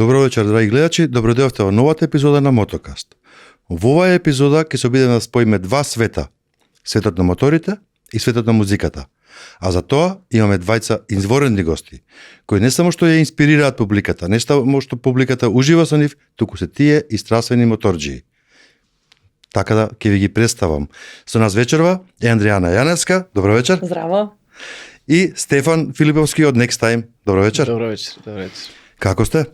Добро вечер, драги гледачи, добродојавте во новата епизода на Мотокаст. Во оваа епизода ќе се обидеме да споиме два света, светот на моторите и светот на музиката. А за тоа имаме двајца изворени гости, кои не само што ја инспирираат публиката, не само што публиката ужива со нив, туку се тие и страствени моторџии. Така да ќе ви ги представам. Со нас вечерва е Андријана Јаневска, добро вечер. Здраво. И Стефан Филиповски од Next Time, добро вечер. Добро вечер, добро вечер. Како сте?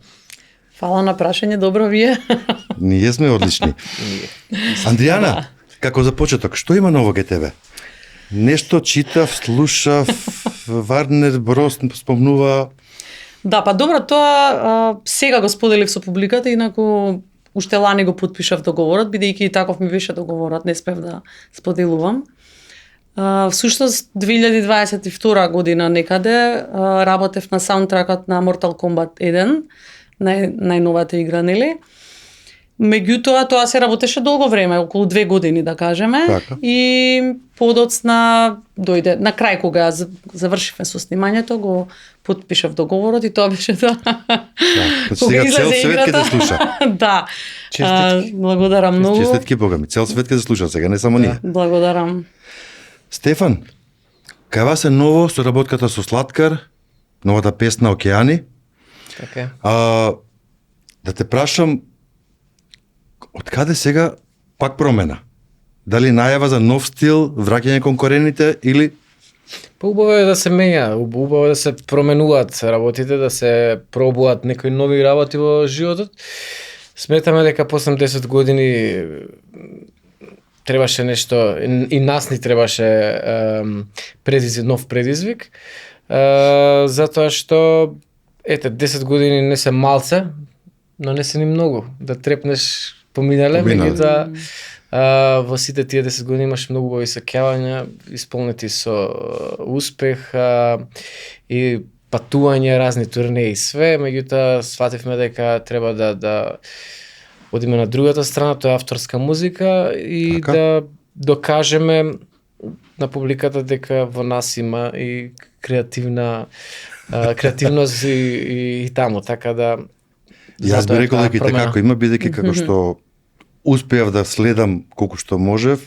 Фала на прашање, добро вие. Ние сме одлични. Андријана, како за почеток, што има ново ке тебе? Нешто читав, слушав, Варнер Брос спомнува. Да, па добро, тоа сега го споделив со публиката, инаку уште лани го потпишав договорот, бидејќи и таков ми беше договорот, не спев да споделувам. Всушност 2022 година некаде работев на саундтракот на Mortal Kombat 1, најновата игра, нели? Меѓутоа, тоа се работеше долго време, околу 2 години, да кажеме. Така. И подоцна дојде, на крај кога завршивме со снимањето, го потпишав договорот и тоа беше тоа. Да, сега цел свет ќе те слуша. Да. Честитки. Благодарам многу. Честитки Бога ми, цел свет ќе те слуша сега, не само ние. Благодарам. Стефан, кај вас е ново со работката со Сладкар, новата песна Океани. Така е. Да те прашам, од каде сега пак промена? Дали најава за нов стил, враќање кон корените или Па убаво е да се менја, убаво е да се променуваат работите, да се пробуваат некои нови работи во животот. Сметаме дека после 10 години требаше нешто, и нас ни требаше нов предизвик, затоа што, 10 години не се малце, но не се ни многу. Да трепнеш поминале, меѓутоа во сите тие 10 години имаш многу убави сеќавања, исполнети со успех и патување, разни турнеи и све, меѓутоа свативме дека треба да одиме на другата страна, тоа е авторска музика и така? Да докажеме на публиката дека во нас има и креативност и таму, така да Јас би рекол дека како има, бидејќи како што успеав да следам колку што можев,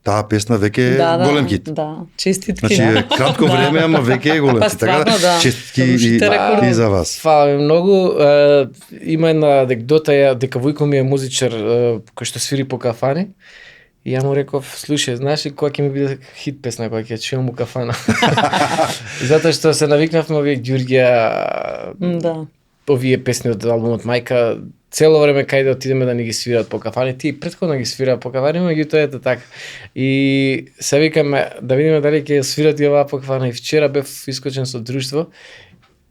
таа песна веќе е голем хит. Да, честитки. Значи, кратко време, ама веќе е голем хит. Така да, честитки и за вас. Фала ви многу. Има една анекдота дека Војко ми е музичар кој што свири по кафани. И ја му реков, слушај, знаеш ли која ќе ми биде хит песна која ќе чујам у кафана? Затоа што се навикнавме овие Ѓурѓија, овие песни од албумот Мајка, цело време кај да отидеме да ни ги свираат по кафани, тие претходно ги свираат по кафани, меѓутоа ето така. И се викаме да видиме дали ќе свират и оваа по кафана. И вчера бев искочен со друштво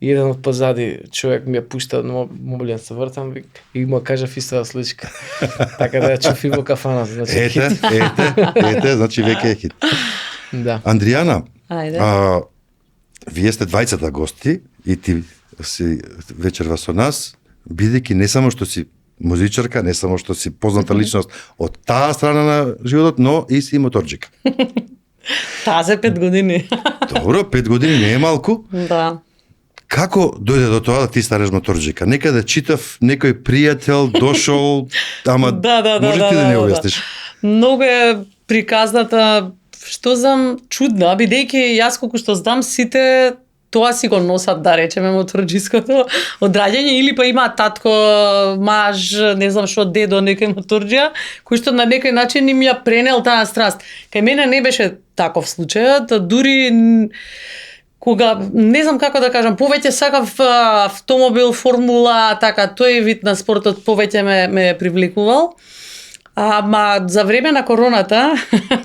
и еден од позади човек ми ја пушта мобилен се вртам и му кажав истата случка. Така да ја чув и во кафана, значи Ете, значи веќе е хит. Да. Андријана, Ајде. вие сте двајцата гости и ти си вечерва со нас, бидејќи не само што си музичарка, не само што си позната личност од таа страна на животот, но и си моторџика. Таа за 5 години. Добро, 5 години не е малку. Да. Како дојде до тоа да ти станеш моторџика? Некаде читав некој пријател дошол, ама може ти да не објасниш? Многу е приказната, што знам, чудна, бидејќи јас колку што знам сите тоа си го носат, да речеме, моторџиското одраѓање, или па има татко, маж, не знам што, дедо, некој моторџија, кој што на некој начин им ја пренел таа страст. Кај мене не беше таков случајот, дури кога, не знам како да кажам, повеќе сакав автомобил, формула, така, тој вид на спортот повеќе ме привлекувал. Ама за време на короната,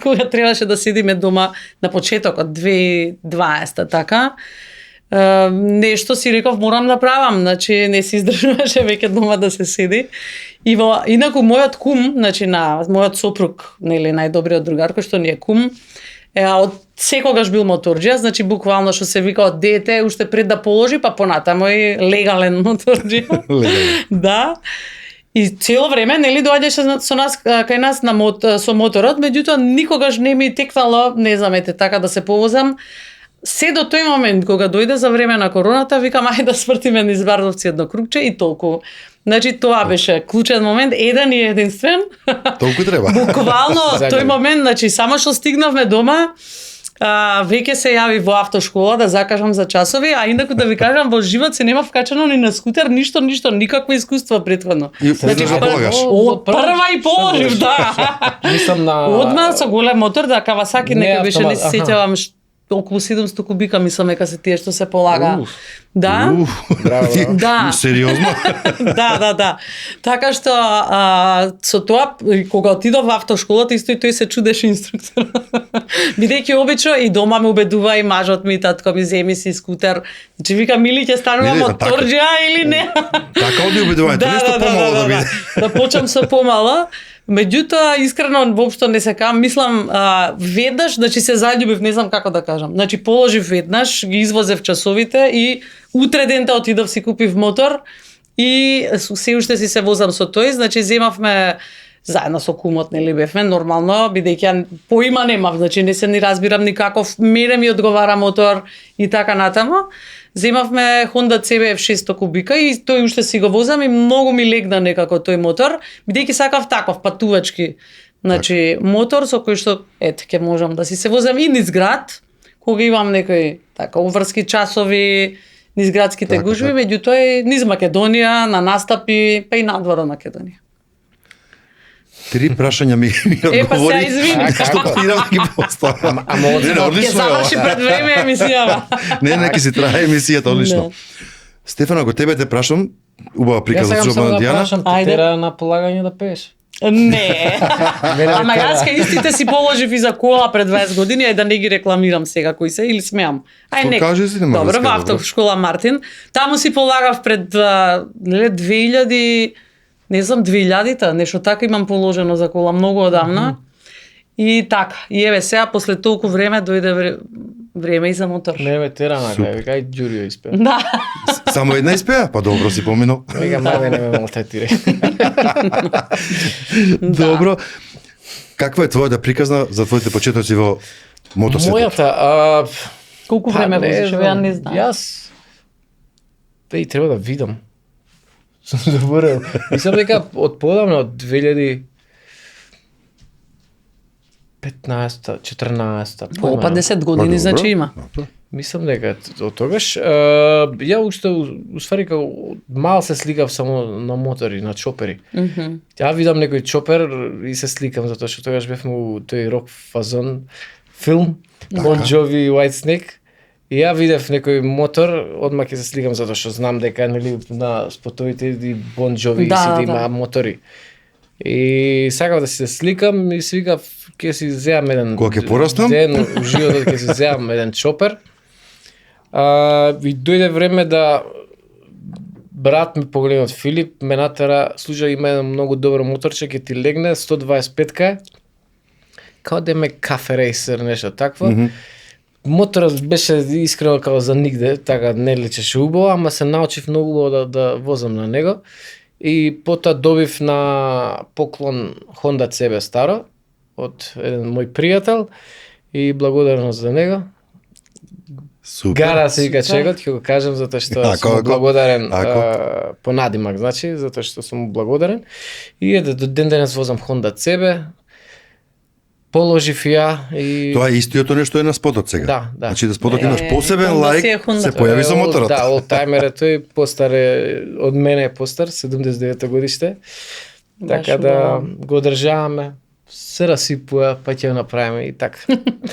кога требаше да седиме дома на почетокот 2020 така, нешто си реков морам да правам, значи не се издржуваше веќе дома да се седи. И инаку мојот кум, значи на мојот сопруг, нели најдобриот другар кој што ни е кум, од секогаш бил моторџија, значи буквално што се вика од дете, уште пред да положи, па понатамо и легален моторџија. Да. И цело време нели доаѓаше со нас кај нас со моторот, меѓутоа никогаш не ми текнало, не знам, така да се повозам. се до тој момент кога дојде за време на короната, викам ајде да свртиме низ Бардовци едно кругче и толку. Значи тоа беше клучен момент, еден и единствен. Толку треба. Буквално тој момент, значи само што стигнавме дома, веќе се јави во автошкола да закажам за часови, а инаку да ви кажам во живот се нема вкачано ни на скутер, ништо, никакво искуство претходно. И значи, да полагаш. Од прва и положив, да. Мислам на Одма со голем мотор, да, Кавасаки Не нека беше, не автомат, се сеќавам, околу 700 кубика мислам дека се тие што се полага. Да. Браво, браво. Да. Сериозно? Да. Така што со тоа кога отидов во автошколата исто и тој се чудеше инструктор. Бидејќи обично и дома ме убедува и мажот ми, татко ми земи си скутер. Значи вика мили ќе станува Не, моторџија или не? Така оди убедувањето, нешто помало да биде. Да почнам со помало. Меѓутоа, искрено, воопшто не се кам. Мислам, веднаш, значи се заљубив, не знам како да кажам. Значи, положив веднаш, ги извозев часовите и утре дента отидов си купив мотор и се уште си се возам со тој. Значи, земавме заедно со кумот, нели бевме, нормално, бидејќи ја поима немав, значи не се ни разбирам никаков, мене ми одговара мотор и така натаму. Земавме Honda CBF 600 кубика и тој уште си го возам и многу ми легна некако тој мотор, бидејќи сакав таков патувачки, значи мотор со кој што ете ќе можам да си се возам и низ град, кога имам некои така уврски часови, низ градските Така, гужви, така. меѓутоа и низ Македонија, на настапи, па и надвор од Македонија. 3 прашања ми Па се одговори. извини. Што планирам да ги поставам. Ама од- Не, Ќе одлично е заврши ова. пред време емисијава. Не, нека си трае емисијата, одлично. Да. Стефано, ако тебе те прашам, убава Јас приказа сакам со само да Дијана. прашам, те Ајде. тера на полагање да пееш. Не. Ама тера. јас кај истите си положив и за кола пред 20 години, ај да не ги рекламирам сега кои се или смеам. Ај Што не. кажи си, нема Добро, врска, во добро. автошкола Мартин. Таму си полагав пред 2000, не знам, 2000-та, нешто така имам положено за кола многу одамна. И така, и еве сега после толку време дојде време и за мотор. Не ме тера на Супер. кај, вика, ај Ѓурио испеа. Да. Само една испеа? Па добро си поминал. Вика, мајме не ме малтретире. Добро. Каква е твојата приказна за твоите почетоци во мотосветот? Мојата, Колку време возиш, ја не знам. Јас и треба да видам. Сум заборел. Мислам дека од подамна од 2015-та, 14-та. О, па 10 години Па, значи добро. има. Добро. Мислам дека од тогаш ја уште уствари како мал се сликав само на мотори, на чопери. Ја видам некој чопер и се сликам затоа што тогаш бевме у тој рок фазон филм Bon Jovi и White Snake. И ја видев некој мотор, одма ќе се сликам затоа што знам дека нели на спотовите и Bon Jovi Да, си да да. има мотори. И сакав да се сликам и си викав ќе си земам еден Кога ќе пораснам? ден у животот ќе си земам еден чопер. И дојде време да брат ми поголемиот Филип ме натера, слушај има еден многу добро моторче ќе ти легне 125 е. Као да ме кафе рейсер нешто такво. Моторот беше искрено како за нигде, така не личеше убаво, ама се научив многу убаво да возам на него. И потоа добив на поклон Honda CB старо од еден мој пријател и благодарност за него. Супер. Гара се вика Супер. чегот, ќе го кажам затоа што Ако, сум му ако. благодарен Ако. по надимак, значи, затоа што сум му благодарен. И ете, до ден денес возам Honda CB, положив ја и... Тоа е истиото нешто е на спотот сега. Да, да. Значи да спотот Е, имаш посебен Honda лајк, си е Honda. се појави за моторот. Да, олтаймер е тој, постар е, од мене е постар, 79 годиште. Баш Така да убаво. го одржаваме, се расипува, па ќе го направиме и така.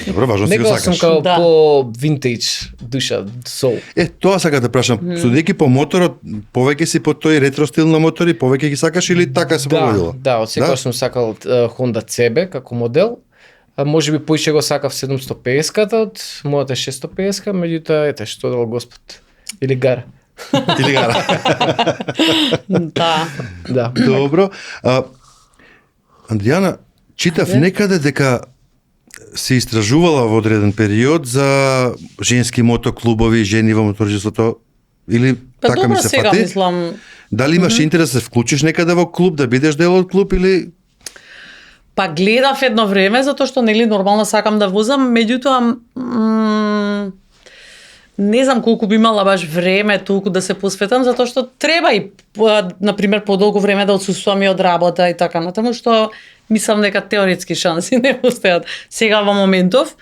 Добро, важно си го Некогаш сум сакаш. као Да. по винтејдж душа, сол. Тоа сакам да прашам. Судејќи по моторот, повеќе си по тој ретро стил на мотори, повеќе ги сакаш или така се погодило? Да, од секогаш сум сакал Honda CB како модел. А може би поише го сакав 750-ката од мојата 650-ка, меѓутоа ете што дал Господ. Или гара. Или гара. Да. Да. Добро. Андријана, читав некаде дека се истражувала во одреден период за женски мотоклубови, жени во моторџеството, или Па така ми добро се сега фати? мислам. Дали имаш интерес да се вклучиш некаде во клуб, да бидеш дел од клуб или Па гледав едно време затоа што нели нормално сакам да возам, меѓутоа не знам колку би имала баш време толку да се посветам, затоа што треба и, например, подолго време да отсуствувам и од работа и така натаму, што мислам дека теоретски шанси не постојат сега во моментов.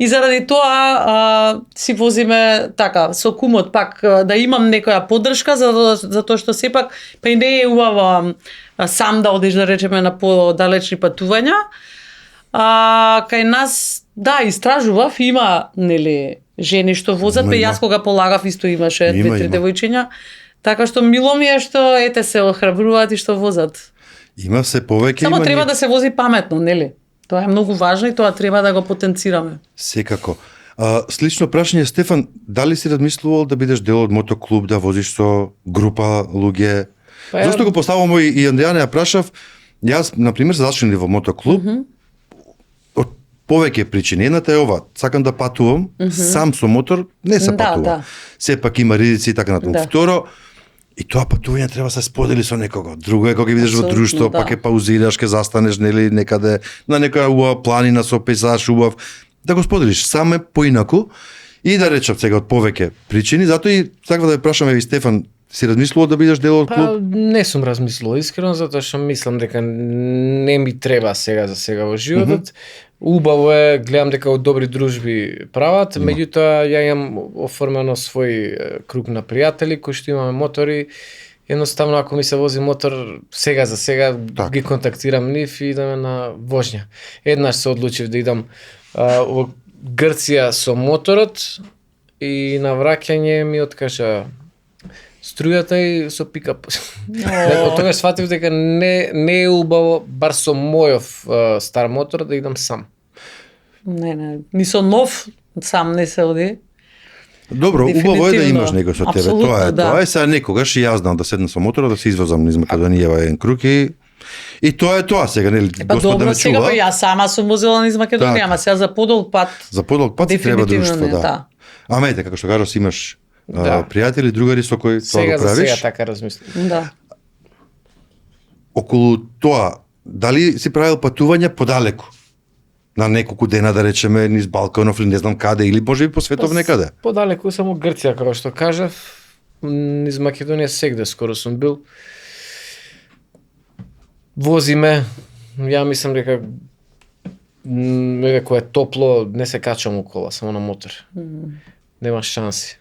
И заради тоа си возиме така, со кумот пак да имам некоја поддршка, затоа што сепак па и не е убаво сам да одиш, да речеме, на подалечни патувања. Кај нас, да, истражував, има, нели, жени што возат, па јас кога полагав исто имаше две-три девојчиња. Така што мило ми е што ете се охрабруваат и што возат. Има се повеќе. Само треба да се вози паметно, нели? Тоа е многу важно и тоа треба да го потенцираме. Секако. Слично прашање, Стефан, дали си размислувал да бидеш дел од мотоклуб, да возиш со група луѓе? Зошто го поставам и Андријана ја прашав, јас, например, се зачленив во мотоклуб, од повеќе причини. Едната е ова, сакам да патувам, сам со мотор не се патува. Да. Сепак има ризици и така натаму. Да. Второ, и тоа патување треба да се сподели со некого. Друго е кога видиш во друштво, да. Пак ќе паузираш, ќе застанеш нели некаде на некоја убава планина со пейзаж убав, да го споделиш. Сам е поинаку и да речам сега од повеќе причини, затоа и сакам да ве прашам и Стефан, си размислувал да бидеш дел од клуб? Не сум размислувал искрено, затоа што мислам дека не ми треба сега за сега во животот. Убаво е, гледам дека од добри дружби прават, меѓутоа ја имам оформено свој круг на пријатели кои што имаме мотори. Едноставно ако ми се вози мотор сега за сега так. Ги контактирам нив и идеме на вожња. Еднаш се одлучив да идам во Грција со моторот и на враќање ми откажа струјата и со пикап. Од тогаш сватив дека не е убаво бар со мојов стар мотор да идам сам. Не, ни со нов сам не се оди. Добро, убаво е да имаш некој со тебе. Тоа е. Тоа е сега некогаш и јас знам да седнам со мотора да се извозам низ Македонија еден круг и тоа е тоа сега, нели, Господ да ме чува. Сега па јас сама сум возела низ Македонија, ама сега за подолг пат. За подолг пат треба друштво, да. Ама ете, како што кажаш, имаш пријатели, другари со кои тоа го правиш. Сега така размислам. Да. Околу тоа, дали си правил патувања подалеку? На неколку дена, да речеме, низ Балканов или не знам каде, или може би по светов некаде? Подалеку само Грција, како што кажав, низ Македонија сегде скоро сум бил. Возиме, ја мислам дека кога е топло, не се качам у кола, само на мотор. Нема шанси.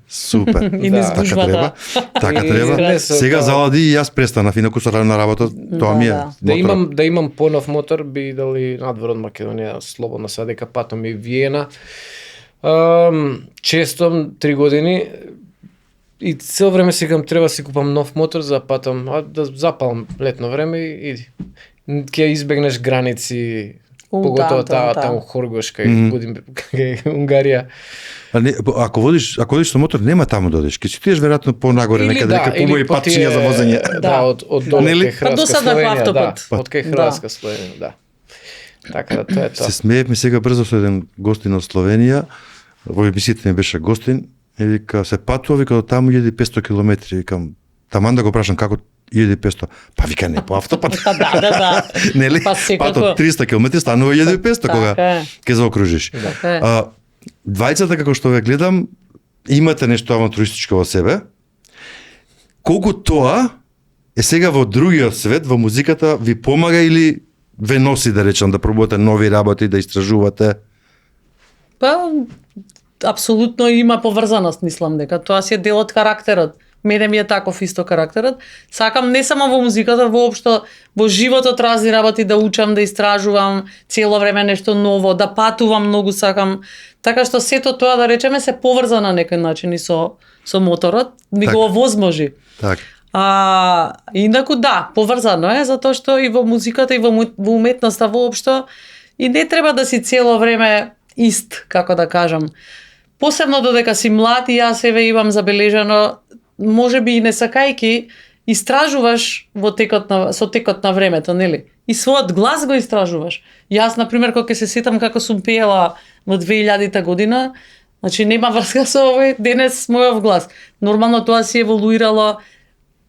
Супер. И низ гужвата. Така треба. Сега залади и јас престанав, инаку со на работа, тоа ми е. Да имам понов мотор, би дали надвор од Македонија, слободно сега дека патам и Виена. Често 3 години и цело време секам треба да си купам нов мотор за да патам, да запалам летно време и иди. Ќе избегнеш граници, поготово таму Хоргош кај Унгарија. Ако водиш со мотор, нема таму да одиш. Ке си тиеш веројатно понагоре некаде, нека побои патчиња за возење. Да, од долу кај Хрватска Словенија, да. Од кај Хрватска Словенија, да. Така да тоа е тоа. Се смеевме сега брзо со еден гостин од Словенија. Во емисијата ми беше гостин и вика се патува, вика до таму 1500 километри, викам таман да го прашам како 1500. Па вика не по автопат. Да. Нели? Патот 300 километри станува 1500 кога ќе заокружиш. Двајцата, како што ве гледам, имате нешто авантуристичко во себе. Колку тоа е сега во другиот свет, во музиката, ви помага или ве носи, да речам, да пробувате нови работи, да истражувате? Па, апсолутно има поврзаност, мислам дека тоа си е дел од карактерот. Мене ми е таков исто карактерот. Сакам не само во музиката, воопшто во животот разни работи да учам, да истражувам, цело време нешто ново, да патувам многу сакам. Така што сето тоа, да речеме, се поврза на некој начин и со моторот, ми го овозможи. Так. Инаку да, поврзано е, затоа што и во музиката и во уметноста воопшто и не треба да си цело време ист, како да кажам. Посебно додека си млад и јас себе имам забележано, може би и не сакајки, истражуваш со текот на времето, нели? И својот глас го истражуваш. Јас, например, кога се сетам како сум пеела во 2000-та година, значи нема врска со овој денес мојов глас. Нормално тоа си еволуирало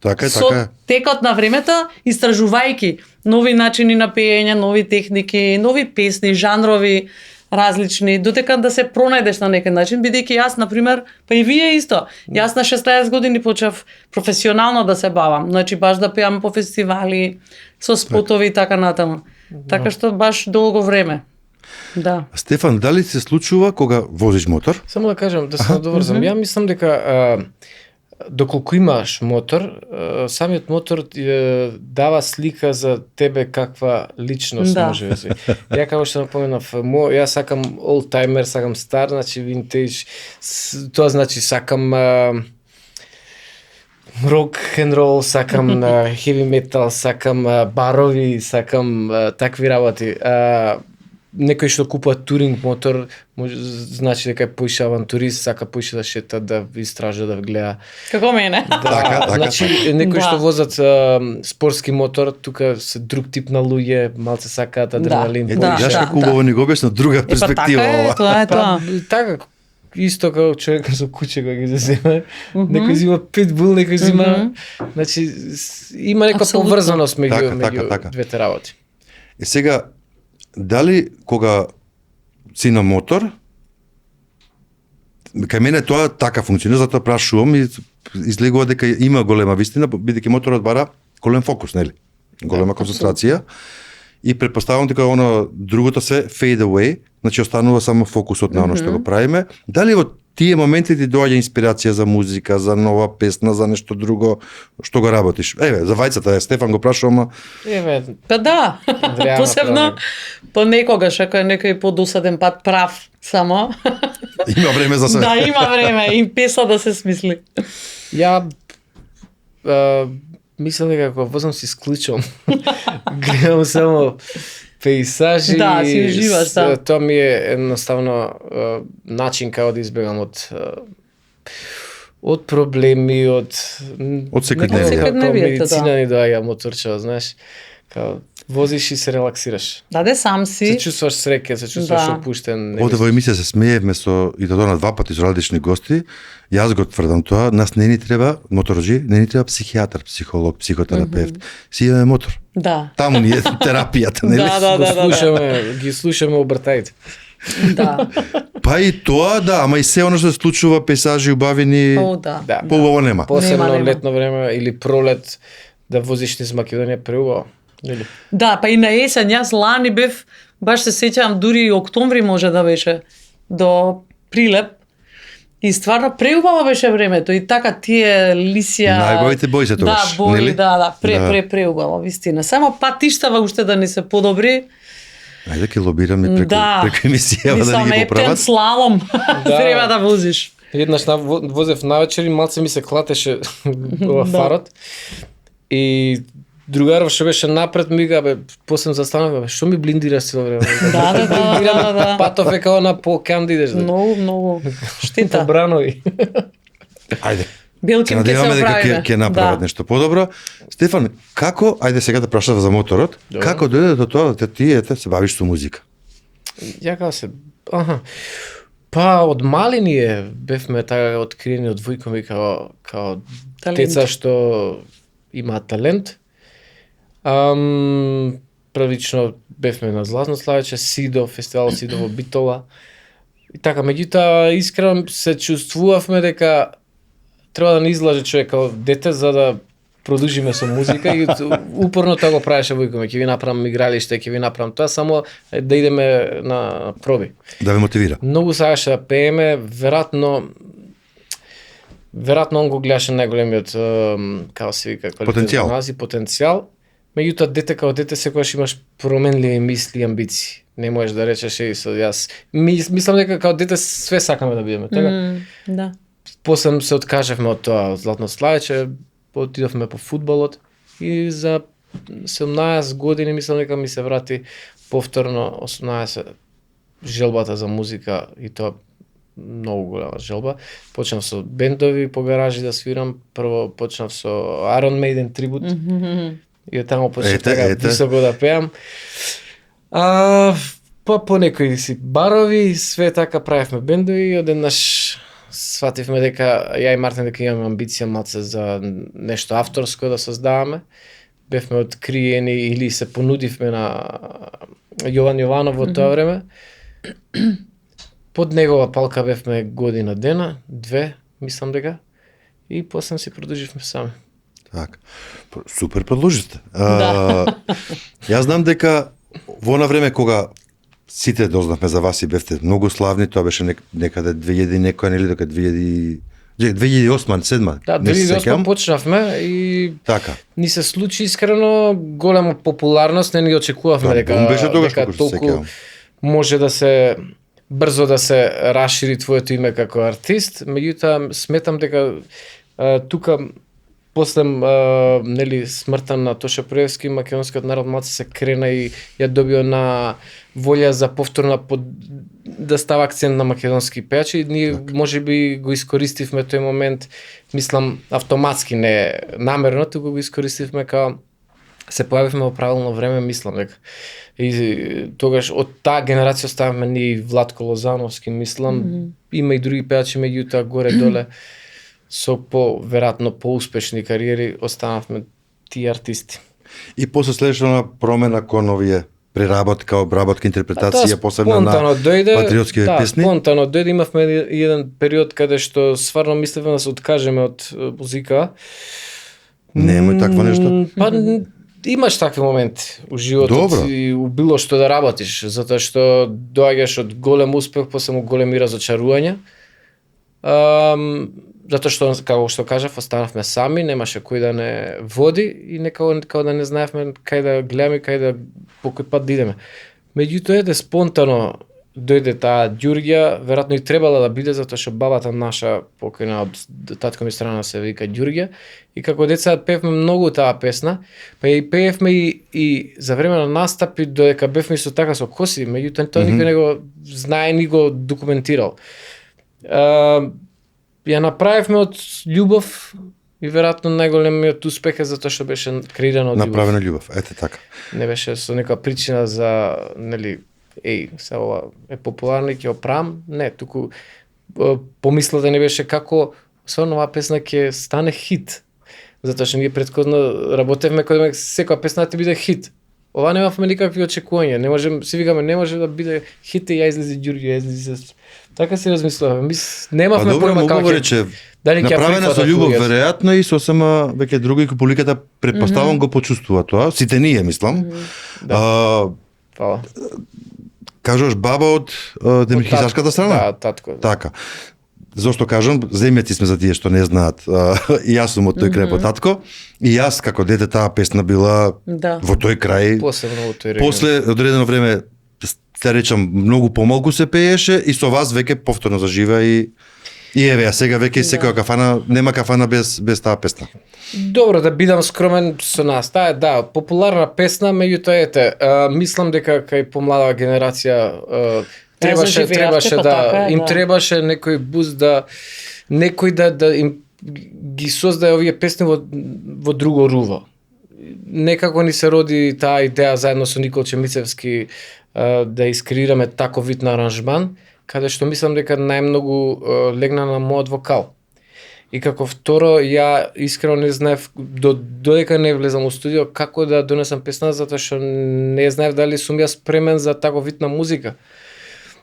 со текот на времето, истражувајќи нови начини на пеење, нови техники, нови песни, жанрови, различни, додека да се пронајдеш на некој начин, бидејќи јас, например, па и вие исто. Јас на 16 години почнав професионално да се бавам, значи баш да пеам по фестивали, со спотови и така натаму. Така што баш долго време. Да. Стефан, дали се случува кога возиш мотор? Само да кажам, да се надоврзам. Ја мислам дека доколку имаш мотор, самиот мотор дава слика за тебе каква личност Да. може да си. Ја како што напоменав, јас сакам олдтаймер, сакам стар, значи винтеж, тоа значи сакам рок н рол, сакам хеви метал, сакам барови, сакам такви работи. Некој што купува туринг мотор, значи дека е поише авантурист, сака поише да шета, да истража, да гледа. Како мене. Така. Значи, некои Да. што возат спортски мотор, тука се друг тип на луѓе, малце сакаат адреналин. Да, Јас поише. како убаво ни го објасна друга перспектива Така е, ова. тоа е тоа. Така, исто како човек со куче кога ги заземе, некој зима питбул, некој зима, значи има нека Апсолутно. поврзаност меѓу Така. двете работи. И сега, дали кога си на мотор, кај мене тоа така функционира, затоа прашувам и излегува дека има голема вистина, бидејќи моторот бара голем фокус, нели? Голема концентрација. И предпоставам дека оно другото се fade away, значи останува само фокусот на оно што го правиме. Дали во тие моменти ти доаѓа инспирација за музика, за нова песна, за нешто друго што го работиш? Еве, за вајцата е Стефан го прашувам, ама Еве, Па да, Адријана посебно Правник. понекогаш ако е некој подосаден пат прав само. има време за себе. Да, има време и песна да се смисли. ја мислам дека кога возам си исклучам. Гледам само пейзажи. Да, си уживаш, да. Тоа ми е едноставно начин како да избегам од проблеми, од секојдневието. некако Секојдневието, медицина да. ни доаѓа моторчева, знаеш. Као возиш и се релаксираш. Даде сам си. Се чувствуваш среќен, се чувствуваш Да. опуштен. Овде во емисија се смеевме со и тоа на два пати со различни гости. Јас го тврдам тоа, нас не ни треба моторџи, не ни треба психијатар, психолог, психотерапевт. Си имаме мотор. Да. Таму ни е терапијата, нели? Да. Ги слушаме обртаите. Да. Па и тоа, да, ама и се оно што се случува, пейзажи убавини, О, да. Да. поубаво нема. Посебно Нема. летно време или пролет да возиш низ Македонија преубаво. Нели? Да, па и на есен, јас лани бев, баш се сеќавам, дури и октомври може да беше, до Прилеп. И стварно преубаво беше времето и така тие лисија. Најубавите бои се тогаш, Да, бои, нели? да, Да. преубаво, вистина. Само патиштава уште да ни се подобри. Ајде ќе лобираме преку Да. преку емисија да Мислам, ни ги ептен поправат. слалом треба да возиш. Еднаш возев навечер и малце ми се клатеше ова Да. фарот. И другаров што беше напред ми га, бе, после застанав, бе, што ми блиндираш цело време? Да. Патов е као на полкан да идеш. Многу штета. Побранови. Ајде. Билкин Ќе ќе се надеваме дека оправиме. ќе направат Да. нешто подобро. Стефан, како, ајде сега да прашав за моторот, Добро. како дојде до тоа да ти се бавиш со музика? Ја као се, Па од мали ние бевме така откриени од војко ми као Талент. деца што имаат талент. Првично бевме на Златно Славече, Сидо, фестивал Сидо во Битола. И така, меѓутоа искрено се чувствувавме дека треба да не излаже човек као дете за да продолжиме со музика и упорно тоа го правеше војко ми, ќе ви направам игралиште, ќе ви направам тоа, само да идеме на проби. Да ве мотивира. Многу сакаше да пееме, веројатно он го гледаше најголемиот како се вика Потенцијал. потенцијал. Меѓутоа дете како дете секогаш имаш променливи мисли и амбиции. Не можеш да речеш и со јас. Мислам дека како дете све сакаме да бидеме, така? Да. После се откажавме од тоа Златно Славече, отидовме по фудбалот и за 17 години мислам дека ми се врати повторно 18 желбата за музика и тоа многу голема желба. Почнав со бендови по гаражи да свирам. Прво почнав со Iron Maiden трибут. И од таму почнав така високо да пеам. Па по некои си барови, све така правевме бендови и одеднаш свативме дека ја и Мартин дека имаме амбиција малце за нешто авторско да создаваме. Бевме откриени или се понудивме на Јован Јованов во тоа време. Под негова палка бевме година дена, 2, мислам дека, и после си продолживме сами. Така. Супер продолжите. Да. Јас знам дека во она време кога сите дознавме за вас и бевте многу славни, тоа беше некаде 2000 некоја или дека 2008-2007. Да, 2008 почнавме и Така. ни се случи искрено голема популарност, не ни очекувавме Да, дека бум беше тогаш, дека колку се толку сеќавам. може да се брзо да се расшири твоето име како артист, меѓутоа сметам дека тука после нели смртта на Тоша Проевски, македонскиот народ малце се крена и ја добио на волја за повторна да става акцент на македонски пејачи и ние можеби го искористивме тој момент, мислам автоматски, не намерно, туку го искористивме као се појавивме во правилно време, мислам дека. И тогаш од таа генерација оставаме ние и Владко Лозановски, мислам, има и други пејачи меѓутоа горе-доле со веројатно поуспешни кариери останавме тие артисти. И после следеше промена кон овие преработка, обработка, интерпретација, посебно на патриотски песни. Спонтано дојде, имавме еден период каде што стварно мислевме да се откажеме од музика. Немој такво нешто. Па имаш такви моменти у животот. Добро. И у било што да работиш, затоа што доаѓаш од голем успех, после му големи разочарувања. Затоа што, како што кажав, останавме сами, немаше кој да не води и некако да не знаевме кај да гледаме, кај да по кој пат да идеме. Меѓутоа спонтано дојде таа Ѓурѓа, веројатно и требала да биде затоа што бабата наша покојна од татко ми страна се вика Ѓурѓа и како деца пеевме многу таа песна, па ја и пеевме и за време на настапи додека бевме со така со коси, меѓутоа тоа никој не го знае ни го документирал. Ја направивме од љубов и веројатно најголемиот успех е затоа што беше креирано од љубов. Направена љубов, ете така. Не беше со нека причина за, нели, се ова е популарно и ќе опрам, не, туку помислата не беше како со оваа песна ќе стане хит. Затоа што ние претходно работевме кога секоја песна ќе биде хит. Ова немавме никакви очекувања, не можем, си викаме не може да биде хит и ја излезе Ѓурѓа, излезе. Така си размислуваме. Немавме појма како ќе направена со љубов веројатно и сосема веќе други публиката претпоставам го почувствува тоа, сите ние мислам. Фала. Кажуваш баба од демихизарската страна? Да, татко. Така. Зошто кажам, земјати сме за тие што не знаат. И јас сум од тој крај по татко. И јас како дете таа песна била во тој крај. Посебно во тој регион. После одредено време, те речам, многу помалку се пееше и со вас веќе повторно зажива и еве, а сега веќе секоја кафана, нема кафана без таа песна. Добро, да бидам скромен со нас. Таа е, популарна песна, меѓутоа ете, мислам дека кај помлада генерација требаше да им требаше некој буст да некој да им ги создае овие песни во друго руво. Некако ни се роди таа идеја заедно со Никол Чемицевски да искреираме таков вид на аранжман, каде што мислам дека најмногу легна на мојот вокал. И како второ, ја искрено не знаев додека не влезам во студио како да донесам песна, затоа што не знаев дали сум ја спремен за таков вид на музика.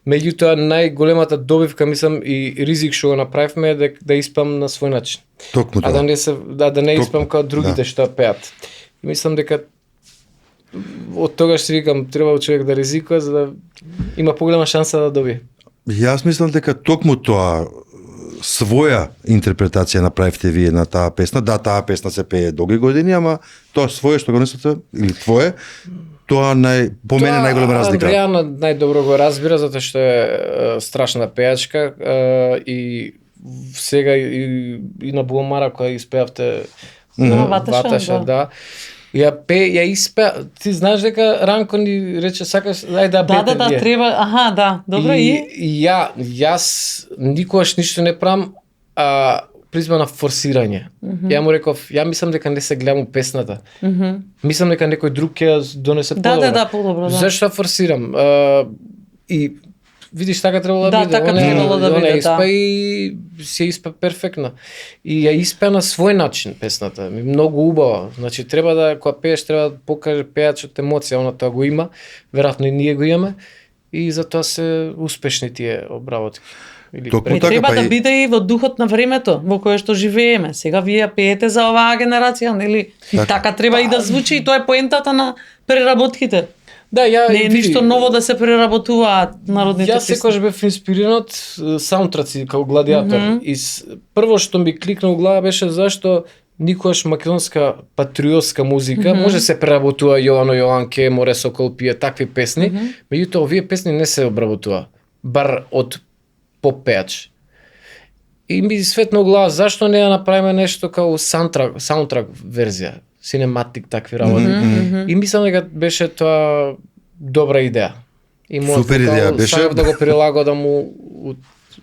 Меѓутоа најголемата добивка мислам и ризик што го направивме е да испам на свој начин. Токму тоа. Да не испам како другите што пеат. И мислам дека од тогаш си викам треба човек да ризикува за да има поголема шанса да добие. Јас мислам дека токму тоа своја интерпретација направивте вие на таа песна. Да, таа песна се пее долги години, ама тоа свое што го несете или твое, тоа по мене најголема разлика. Андријана најдобро го разбира затоа што е страшна пејачка и сега и на Буамара која испеавте Ваташа, да. Ја испеа, ти знаеш дека Ранко ни рече сакаш да бете. Да, треба, добро и јас никогаш ништо не правам призма на форсирање. Ја му реков, ја мислам дека не се гледам песната. Мислам дека некој друг ќе донесе подобро. Да, подобро, да. Зашто форсирам? И видиш така требало да биде. Да, така требало да биде, да. И се испе перфектно. И ја испеа на свој начин песната. Многу убава. Значи треба да кога пееш треба да покаже пејачот емоција, она тоа го има. Веројатно и ние го имаме. и затоа се успешни тие обработки. Или Токму Не така, треба па да и- биде и во духот на времето во кое што живееме. Сега вие пеете за оваа генерација, нели? И Така. така треба и да звучи, и тоа е поентата на преработките. Да, ја Не е види, ништо ново да се преработуваат народните Јас секогаш бев инспириран од саундтраци као Гладиатор. И прво што ми кликна у глава беше зашто никогаш македонска патриотска музика може се преработува Јовано Јованке, Море Сокол пие такви песни, меѓутоа овие песни не се обработува, бар од поп-пеач. И ми светна у глава зашто не ја направиме нешто као саундтрак верзија, синематик такви работи. И мислам дека беше тоа добра идеја. И Супер идеја беше. Сакав да го прилагодам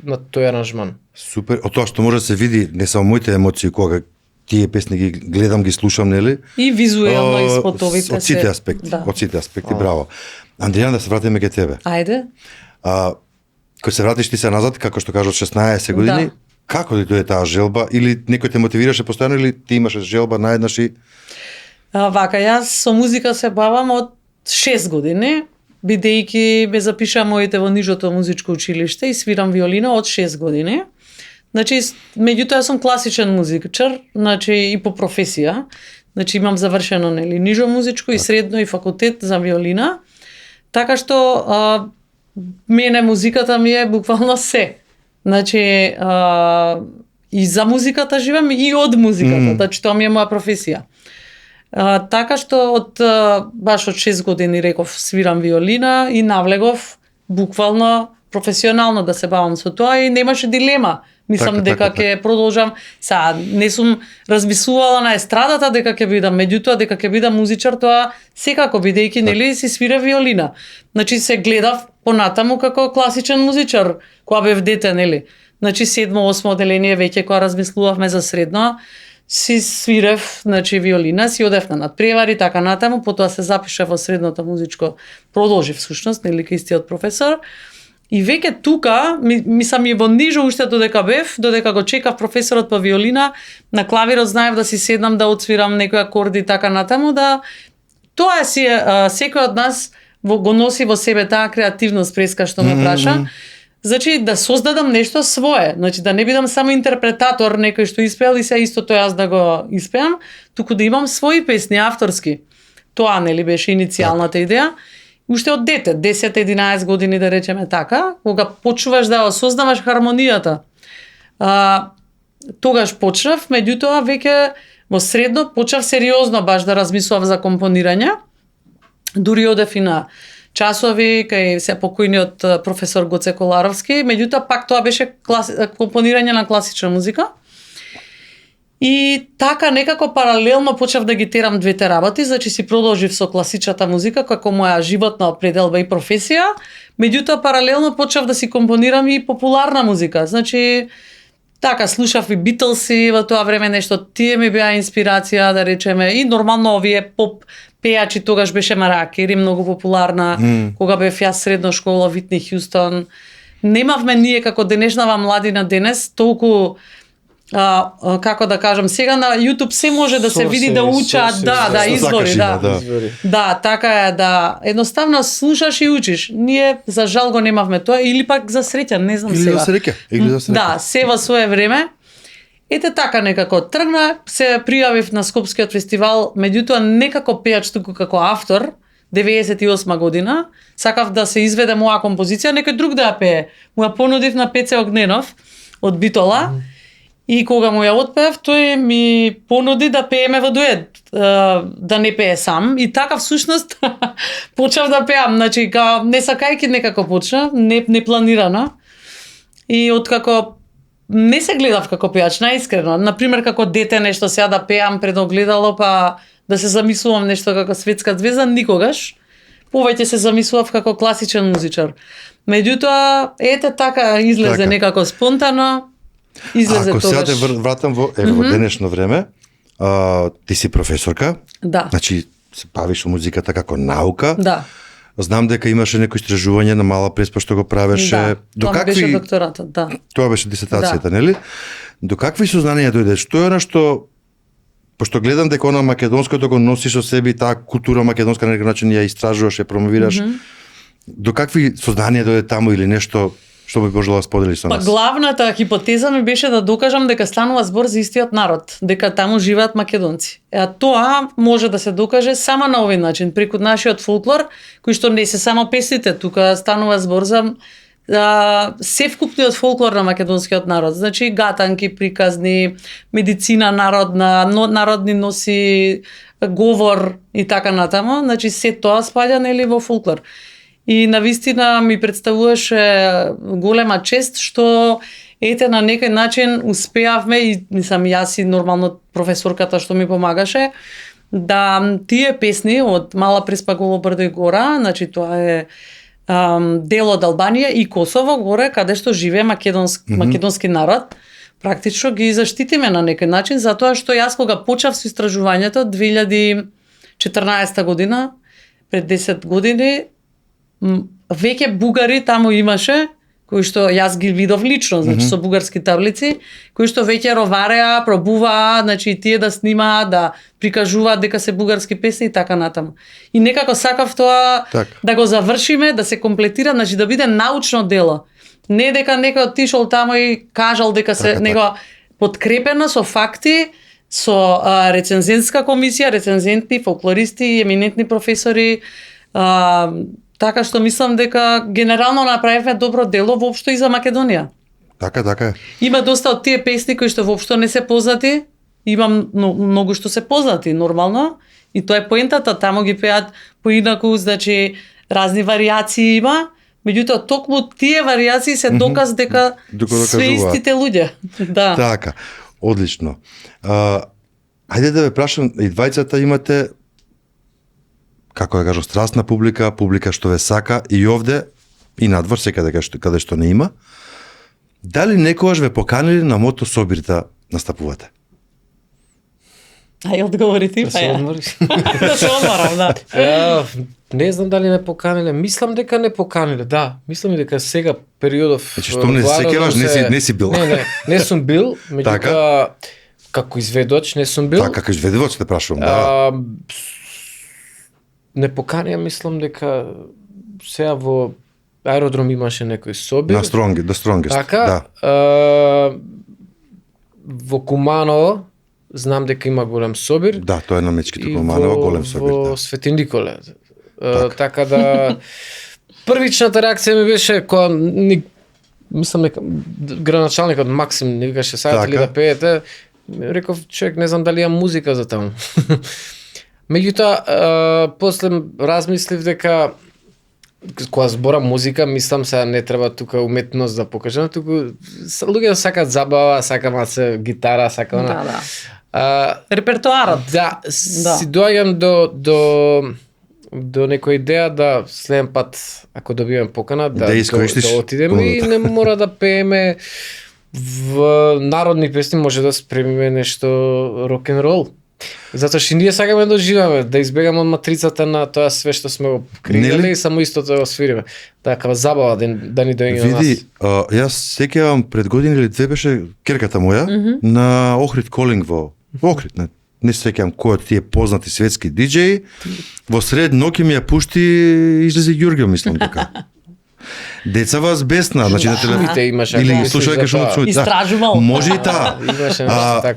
на тој аранжман. Супер, од тоа што може да се види не само моите емоции кога тие песни ги гледам, ги слушам, нели? И визуелно и О, спотовите од сите аспекти, Да. од сите аспекти, браво. Андријан, да се вратиме ке тебе. Ајде. Кој се вратиш ти се назад, како што кажа од 16 години, Да. како ти дојде таа желба или некој те мотивираше постојано или ти имаше желба наеднаш и Вака, јас со музика се бавам од 6 години, бидејќи ме запишаа моите во нижото музичко училиште и свирам виолина од 6 години. Значи, меѓутоа сум класичен музичар, значи и по професија. Значи имам завршено нели нижо музичко и средно и факултет за виолина. Така што мене музиката ми е буквално се. Значи и за музиката живеам и од музиката, значи тоа ми е моја професија. Така што баш од 6 години реков свирам виолина и навлегов буквално професионално да се бавам со тоа и немаше дилема. Мислам дека ќе продолжам. Сега не сум размислувала на естрадата дека ќе бидам, меѓутоа дека ќе бидам музичар, тоа секако бидејќи нели си свира виолина. Значи се гледав понатаму како класичен музичар кога бев дете, нели. Значи 7-8 одделение веќе кога размислувавме за средно, си свирев, значи виолина, си одев на надпревари, така натаму, потоа се запишав во средното музичко, продолжив всушност, нели кај истиот професор. И веќе тука, мислам и во нижо уште додека бев, додека го чекав професорот по виолина, на клавирот знаев да си седнам да отсвирам некои акорди така натаму, да тоа си секој од нас го носи во себе таа креативност преска што ме праша. Значи да создадам нешто свое, значи да не бидам само интерпретатор некој што испеал и се истото јас да го испеам, туку да имам своји песни авторски. Тоа нели беше иницијалната идеја. Уште од дете, 10-11 години да речеме така, кога почнуваш да осознаваш хармонијата. Тогаш почнав, меѓутоа веќе во средно почнав сериозно баш да размислувам за компонирање. Дури одев и на часови кај се покојниот професор Гоце Коларовски, меѓутоа пак тоа беше компонирање на класична музика. И така некако паралелно почнав да ги терам двете работи, значи си продолжив со класичната музика како моја животна определба и професија, меѓутоа паралелно почнав да си компонирам и популарна музика. Значи така слушав и Битлси во тоа време, нешто тие ми беа инспирација да речеме и нормално овие поп пејачи, тогаш беше Марија Кери многу популарна, кога бев јас средна школа, Витни Хјустон. Немавме ние како денешнава младина денес толку како да кажам, сега на YouTube се може да се види, да учат, да, извори, да. Да, така е, да. Едноставно слушаш и учиш. Ние за жал го немавме тоа или пак за среќа, не знам сега. Или за среќа. Да, се во свое време. Ете така некако тргна, се пријавив на Скопскиот фестивал, меѓутоа некако пејач, туку како автор, 98 година, сакав да се изведе моја композиција, некој друг да ја пее. Му ја понудив на Пеце Огненов од Битола. И кога му ја отпеав, тој ми понуди да пееме во дует, да не пее сам. И така всушност почнав да пеам, значи не сакајки некако почна, не планирано. И откако не се гледав како пеач, наискрено. Например, како дете нешто сега да пеам пред огледало, па да се замислувам нешто како светска звезда, никогаш. Повеќе се замислував како класичен музичар. Меѓутоа, ете така излезе некако спонтано. Излезе ако сега тогаш. те вратам во денешно време, ти си професорка. Да. Значи се бавиш со музиката како наука. Да. Знам дека имаше некој истражување на Мала Преспа што го правеше. Да. Тоа беше докторатот, да. Тоа беше дисертацијата, нели? До какви сознанија дојде? Што е она што пошто гледам дека она македонското го носиш со себе и таа култура македонска на некој начин ја истражуваш, ја промовираш. до какви сознанија дојде таму или нешто што би можела да сподели со Па нас? главната хипотеза ми беше да докажам дека станува збор за истиот народ, дека таму живеат македонци. Тоа може да се докаже само на овој начин, преку нашиот фолклор, кој што не се само песните, тука станува збор за севкупниот фолклор на македонскиот народ. Значи гатанки, приказни, медицина народна, народни носи, говор и така натаму. Значи се тоа спаѓа нели во фолклор. И навистина ми представуваше голема чест што ете на некој начин успеавме и мислам јас и нормално професорката што ми помагаше да тие песни од Мала Преспа, Голо брдо и гора, значи тоа е дел од Албанија и Косово горе каде што живее македонски народ, практично ги заштитиме на некој начин, затоа што јас кога почнав со истражувањето 2014 година, пред 10 години, веќе бугари таму имаше, кои што јас ги видов лично, значи со бугарски таблици, кои што веќе ровареа, пробуваа, значи и тие да снимаат, да прикажуваат дека се бугарски песни и така натаму. И некако сакав тоа да го завршиме, да се комплетира, значи да биде научно дело. Не дека некој отишол таму и кажал дека се него подкрепено со факти, со рецензентска комисија, рецензентни, фолклористи, еминентни професори, така што мислам дека генерално направивме добро дело воопшто и за Македонија. Така е. Има доста од тие песни кои што воопшто не се познати, има многу што се познати нормално и тоа е поентата, таму ги пеат поинаку, значи разни варијации има, меѓутоа токму тие варијации се доказ дека све истите луѓе. Да. Така, одлично. Ајде да ве прашам, и двајцата имате како да кажам, страстна публика што ве сака и овде и надвор секаде каде што не има. Дали некогаш ве поканили на Мото Собир да настапувате? Ај одговори ти, па ја. Да се одморам, да. Не знам дали не поканиле. Мислам дека не поканиле, да. Мислам дека сега периодов... Значи, што не се сеќаваш, не си бил. Не сум бил, меѓутоа како изведувач не сум бил. Така, како изведувач те прашувам, да. Не поканија, мислам дека сега во аеродром имаше некој собир. На Стронгест. Така, да. Во Куманово знам дека има голем собир. Да, тоа е на Мечките Куманово, голем собир. Во Свети Николе. Така да првичната реакција ми беше кога мислам дека граначалникот Максим ни викаше сакате ли да пеете, реков човек не знам дали имам музика за таму. Меѓутоа, после размислив дека кога зборам музика, мислам се не треба тука уметност да покажам, туку луѓето сакаат забава, сакаат гитара, сакаат репертоарот. Да, си доаѓам до некоја идеја да следен пат ако добиеме покана да отидеме и не мора да пееме в народни песни, може да спремиме нешто рок-н-рол. Затоа што ние сакаме да живееме, да избегаме од матрицата на тоа све што сме го креирали и само истото да свириме. Такава забава да ни дојде на нас. Види, јас сеќавам пред година или две беше керката моја на Охрид Колинг во Охрид, не се сеќавам кој од тие познати светски диџеи, во сред ноќ ми ја пушти излезе Ѓурѓо, мислам дека. Деца вас бесна, значи на телефон или слушајќи што чујте. Истражувал. Може и таа.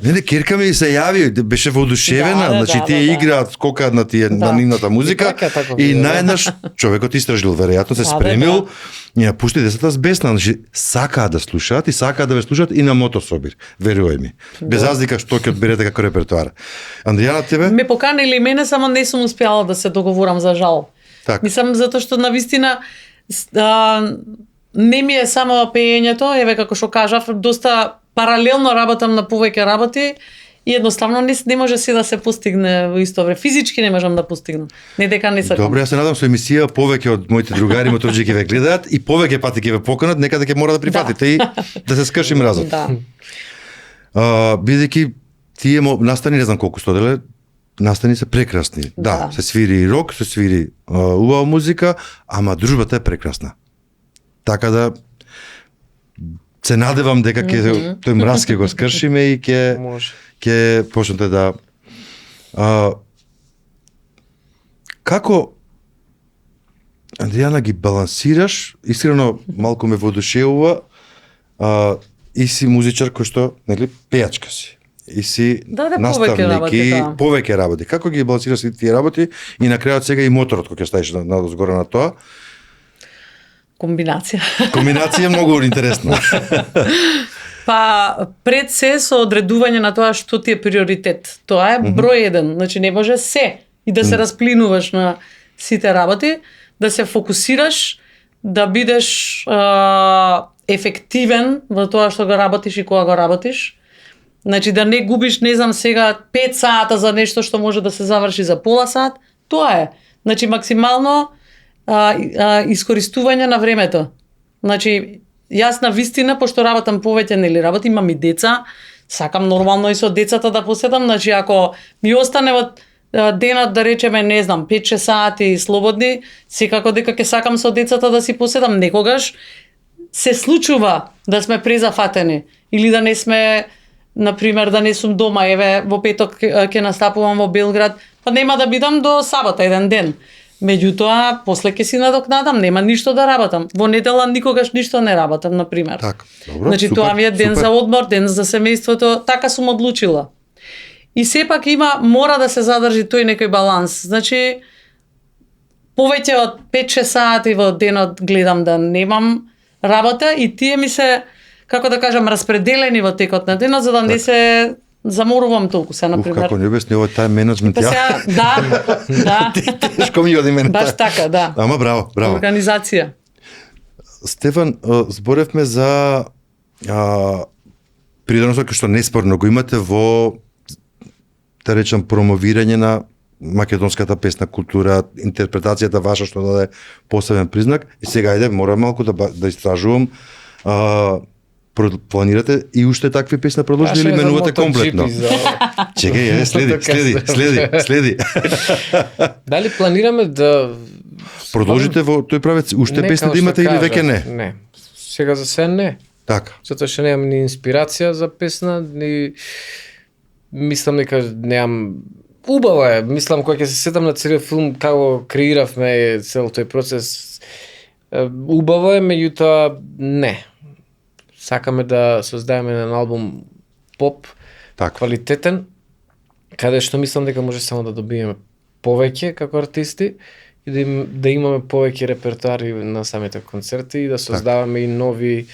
Не, керка ми се јави, беше воодушевена, значи тие играат, скокаат на тие на нивната музика и наеднаш човекот истражил, веројатно се спремил, ја пушти децата с бесна, значи сакаат да слушаат и сакаат да ве слушаат и на Мото Собир, верувај ми. Без разлика што ќе одберете како репертоар. Андријана, тебе? Ме поканили мене, само не сум успеала да се договорам за жал. Мислам затоа што навистина не ми е само пеењето, еве како што кажав, доста паралелно работам на повеќе работи и едноставно не може се да се постигне во исто време. Физички не можам да постигнам. Не дека не сакам. Добре, јас се надам со емисија повеќе од моите другари моторџи ќе ве гледаат и повеќе пати ќе ве поканат, некаде ќе мора да прифатите и да се скршим разот. Да. Бидејќи тие настани, не знам колку стоделе, настани се прекрасни. Да, се свири рок, се свири убава музика, ама дружбата е прекрасна. Така да се надевам дека ќе тој мраз ќе го скршиме и ќе почнете да како Андријана, ги балансираш, искрено малку ме воодушевува, и си музичар кој што, нели, пејачка си. И си Да, повеќе наставник работи, и да. повеќе работи. Како ги балансираш сите тие работи и на крајот сега и моторот кој ќе ставиш надозгоре на тоа? Комбинација. Комбинација многу интересна. Па пред се со одредување на тоа што ти е приоритет. Тоа е број еден. Значи не може се и да се расплинуваш на сите работи, да се фокусираш, да бидеш ефективен во тоа што го работиш и кога го работиш. Значи да не губиш, не знам сега, 5 сата за нешто што може да се заврши за пола сат. Тоа е. Значи максимално искористување на времето. Значи јас на вистина, пошто работам повеќе, нели работам, имам и деца, сакам нормално и со децата да поседам, значи ако ми остане во денот, да речеме, не знам, 5-6 сати слободни, секако дека ќе сакам со децата да си поседам. Некогаш се случува да сме презафатени или да не сме, например, да не сум дома, еве во петок ќе настапувам во Белград, па нема да бидам до сабота еден ден. Меѓутоа, после ќе си надокнадам, нема ништо да работам. Во недела никогаш ништо не работам, например. Така, добро, Значи супер, тоа ми е ден супер. за одмор, ден за семејството, така сум одлучила. И сепак мора да се задржи тој некој баланс. Значи, повеќе од 5-6 сати во денот гледам да немам работа и тие ми се, како да кажам, распределени во текот на денот, за да не се заморувам толку се, например. Како не обясни овој тајм менеджмент, Па сега, да, тешко ми оди мене. баш така, да. Ама браво, браво. Организација. Стефан, зборевме за придоносот кој што неспорно го имате во, да речам, промовирање на македонската песна култура, интерпретацијата ваша што даде посебен признак. И сега ајде, морам малку да истражувам. Планирате и уште такви песни продолжи или менувате комплетно? Чекај, следи. Дали планираме да Продолжите во тој правец, уште Не, песни како да што имате или кажав, веќе не? Не. Сега за се не. Така. Затоа што немам ни инспирација за песна, ни мислам дека немам. Убаво е, мислам кога ќе се сетам на целиот филм како креиравме цел тој процес. Убаво е, меѓутоа не. Сакаме да создадеме еден албум поп, Така. квалитетен, каде што мислам дека може само да добиеме повеќе како артисти и да имаме повеќе репертуари на самите концерти и да создаваме и нови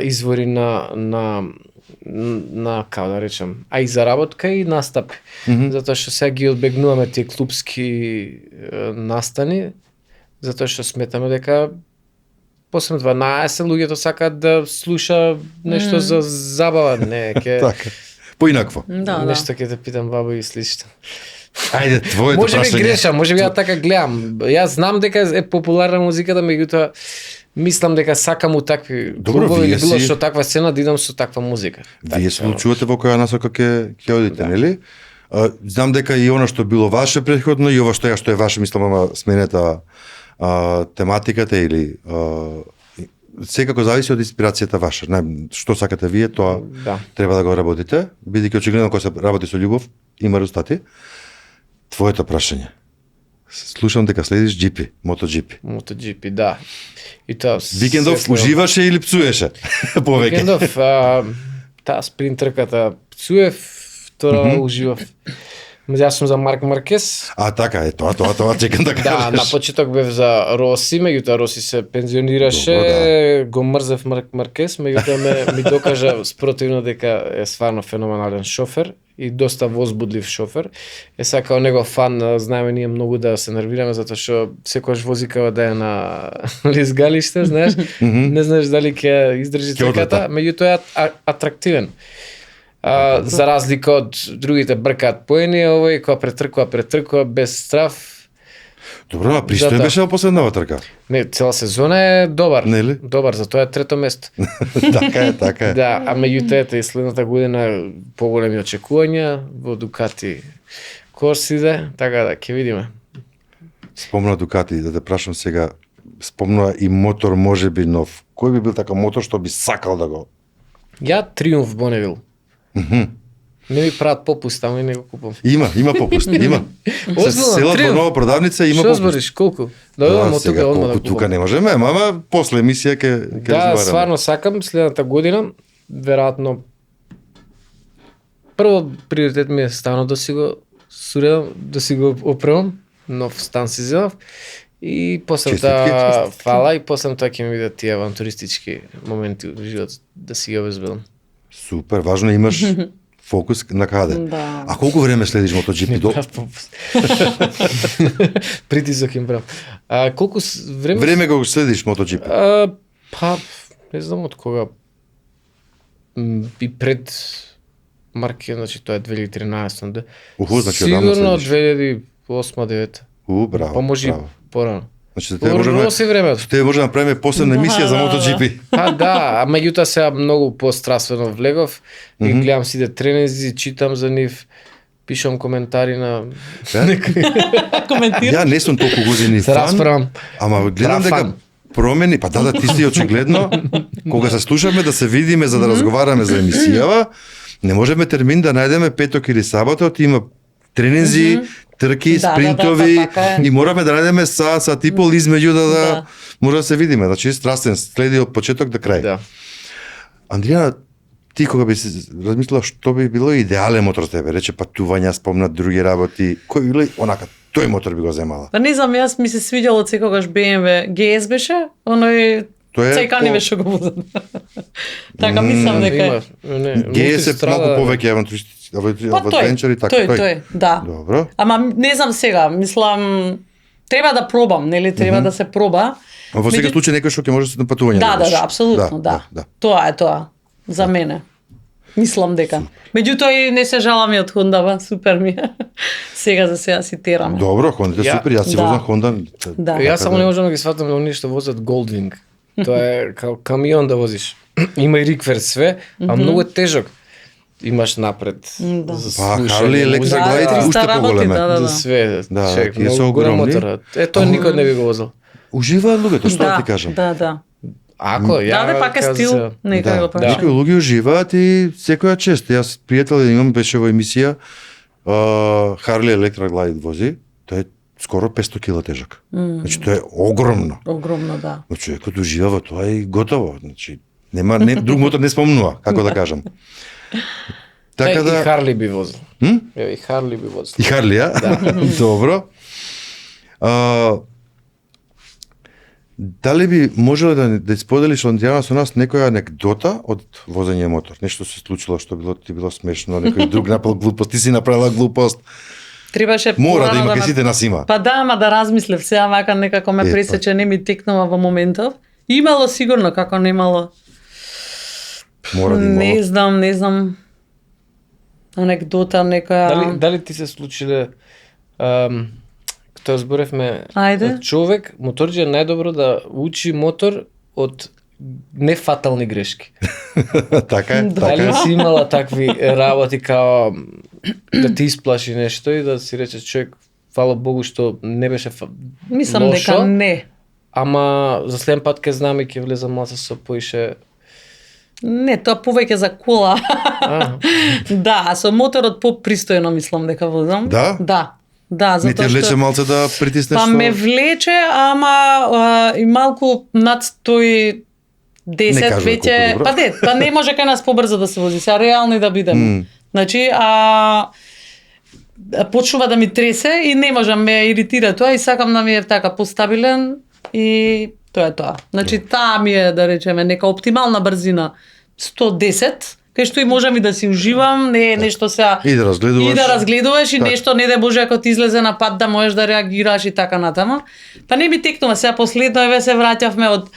извори на како да речем, а и заработка и настапи. Затоа што сега ги одбегнуваме тие клубски настани, затоа што сметаме дека после 12 луѓето сакаат да слуша нешто за забава, не ќе Така. Поинакво. Да, нешто ќе те питам баба и слично. Ајде, твоето Може би прашање. грешам, може би ја така гледам. Јас знам дека е популарна музиката, меѓутоа мислам дека сакам у такви Добро, клубови вие или било си- што таква сцена да идам со таква музика. Вие се одлучувате во која насока ќе одите, Да. нели? Знам дека и она што било ваше претходно и ова што е ваше, мислам, ама сменета тематиката или секако зависи од инспирацијата ваша. Што сакате вие, тоа Да. треба да го работите, бидејќи очигледно кога се работи со љубов, има резултати. Твоето прашање. Слушам дека следиш GP, MotoGP. MotoGP, да. И тоа Викендов се следам. уживаше или пцуеше? Повеќе. Викендов, таа спринт трката пцуев, втора уживав. Јас сум за Марк Маркес. А така е, тоа чекам да Да, кажеш. на почеток бев за Роси, меѓутоа Роси се пензионираше, Добро, го мрзев Марк Маркес, меѓутоа ми докажа спротивно дека е стварно феноменален шофер и доста возбудлив шофер. Е сега као негов фан, знаеме ние многу да се нервираме затоа што секогаш вози као да е на лизгалиште, знаеш, не знаеш дали ќе издржи Ќе трката, одлета. меѓутоа е атрактивен. За разлика од другите бркаат поени, овој кога претркува без страф. Добро, а пристоен Затоа. беше во последнава трка. Не, цела сезона е добар. Нели? Добар, затоа е трето место. така е. Да, а меѓутоа и следната година поголеми очекувања во Дукати Корсиде, така да ќе видиме. Спомна Дукати, да те прашам сега, спомна и мотор можеби нов. Кој би бил така мотор што би сакал да го? Ја Триумф Боневил. Не ми прават попуст, ама и не го купам. Има попуст, има. Се селат во нова продавница има Што попуст. збориш, колку? Да, сега тука одма да колку тука купам. не можеме, ама после емисија ќе Да, разговараме. стварно сакам следната година, веројатно прво приоритет ми е станот да си го суредам, да си го опремам, нов стан си земав и после Честитки. тоа фала и после тоа ќе ми видат тие авантуристички моменти во животот да си ги обезбедам. Супер, важно е имаш фокус на каде. Да. А колку време следиш MotoGP? Брав попуст. Притисок им брав. Колку време? Време го следиш MotoGP? Па, не знам од кога. И пред Марке, значи тоа е 2013, да. Уху, значи одамна Сигурно следиш. 2008-2009. Браво. Па може и браво. порано. Значи за тебе можеме Носи времето. со тебе можеме да направиме посебна емисија за MotoGP. Па да, а меѓутоа сега многу пострасвено влегов и гледам сите тренинзи, читам за нив, пишам коментари на Коментира. Ја не сум толку години се фан, расправам. ама гледам Прав дека фан. промени, па да, ти си очигледно, кога се слушаме да се видиме за да разговараме за емисијава, не можеме термин да најдеме петок или саботот, има тренинзи, трки, Да, спринтови да, така е. и мораме да најдеме сат и пол измеѓу да Да. може да се видиме. Значи страстен, следи од почеток до крај. Да. Андријана, ти кога би си размислила што би било идеален мотор за тебе, рече патувања, спомнат други работи, кој би било онака тој мотор би го земала? Па не знам, јас ми се свиѓало од секогаш BMW GS беше, оној Тоа е цајкани по- беше го возат. Така мислам дека е. Има, не, GS е мултистрада, многу повеќе авантуристички, Па адвенчери, така тој, да. Добро. Ама не знам сега, мислам треба да пробам, нели, треба да се проба. А во секој Меѓу- случај некој што ќе може на патување. Да, одиш. апсолутно, да. Тоа е тоа за мене. Мислам дека. Меѓутоа и не се жалам и од Хондава, супер ми е. Сега за сега си терам. Добро, Honda е Ја- супер, јас си Да. возам Honda. Да. Јас само не можам да ги сватам оние што возат Goldwing. Тоа е као камион да возиш. Има и риквер све, а многу е тежок. Имаш напред Да. за Па, слушање, Harley Electric музика, Glide Да, уште 300 работи, поголеме. да, за све. Да, човек, тие се многу голем огромни. мотор. Тој никој не би го возел. Уживаат луѓето, што да ти кажам. Да, да. Ако ја Да, пак е кажа стил, се- нека Да, го некои прави. луѓе уживаат и секоја чест. Јас пријател имам беше во емисија Harley Electric Glide вози, тој е скоро 500 кила тежок. Значи тоа е огромно. Огромно, да. Но човекот ужива во тоа и готово. Значи нема друг мотор не спомнува, како да кажам. Така И да Харли би возил. М? И Харли би возил. И Харли, а? Добро. Дали би можеле да споделиш Андријана со нас некоја анекдота од возење мотор? Нешто се случило што ти било смешно, некој друг напал глупост, ти си направила глупост. Требаше Мора да порано има, кај ме- сите нас има. Па да, ама да размислев сега, мака некако ме Е, пресече, не ми текнува во моментов. Имало сигурно, како немало. Мора да има. Не знам. Анекдота некоја. Дали ти се случиле тоа зборевме Ајде. човек моторџија најдобро да учи мотор од нефатални грешки. Така е, така Дали е. си имала такви работи као да ти исплаши нешто и да си речеш човек фала Богу што не беше Мислам лошо, дека не. ама за следен пат ќе знам и ќе влезам малце со поише. Не, тоа повеќе за кола. А, Да, а со моторот попристојно мислам дека возам. Да? Да. Да, Не те затоа влече што малце да притиснеш па со- ме влече, ама и малку над 110 Не кажувам веќе. колку добро. Па не, па не може кај нас побрзо да се вози, сега реални да бидеме. Значи, почнува да ми тресе и не можам, ме иритира тоа и сакам да ми е така постабилен и тоа е тоа. Значи, таа ми е, да речеме, нека оптимална брзина 110, кај што и можам и да си уживам, не е нешто сега И да разгледуваш. и да разгледуваш и Така. нешто не да Боже ако ти излезе на пат да можеш да реагираш и така натаму. Па не ми текнува, сега последно еве се враќавме од